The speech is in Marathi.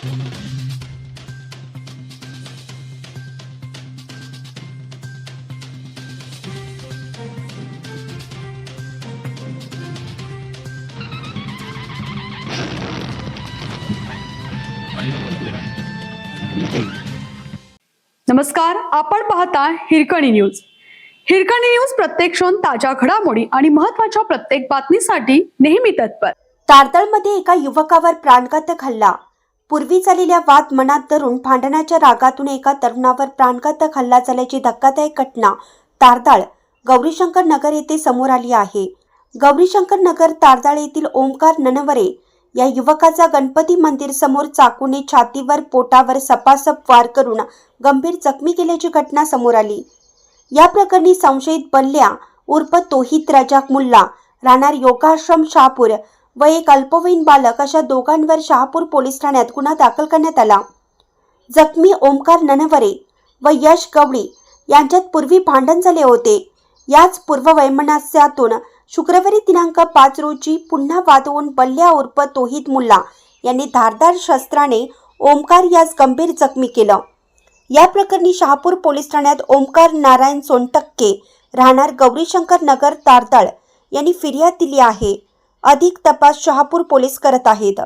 नमस्कार, आपण पाहता हिरकणी न्यूज. हिरकणी न्यूज प्रत्येक क्षण ताज्या घडामोडी आणि महत्त्वाच्या प्रत्येक बातमीसाठी नेहमी तत्पर. तारदाळमध्ये एका युवकावर प्राणघातक हल्ला. पूर्वी झालेल्या वाद मनात धरून भांडणाच्या रागातून एका तरुणावर प्राणघातक हल्ला झाल्याची धक्कादायक घटना तारदाळ गौरीशंकर नगर येथे समोर आली आहे. गौरीशंकर नगर तारदाळ येथील ओमकार ननवरे या युवकाचा गणपती मंदिर समोर चाकूने छातीवर पोटावर सपासप वार करून गंभीर जखमी केल्याची घटना समोर आली. या प्रकरणी संशयित बल्ल्या उर्फ तोहित रजाक मुल्ला राहणार योगाश्रम शहापूर व एक अल्पवयीन बालक अशा दोघांवर शहापूर पोलीस ठाण्यात गुन्हा दाखल करण्यात आला. जखमी ओमकार ननवरे व यश गवळी यांच्यात पूर्वी भांडण झाले होते. याच पूर्ववैमनस्यातून शुक्रवारी दिनांक 5 रोजी पुन्हा वाद होऊन बल्ल्या उर्फ तोहित मुल्ला यांनी धारदार शस्त्राने ओमकार यास गंभीर जखमी केलं. या प्रकरणी शहापूर पोलीस ठाण्यात ओमकार नारायण सोनटक्के राहणार गौरीशंकर नगर तारदाळ यांनी फिर्याद दिली आहे. अधिक तपास शहापूर पोलीस करत आहेत.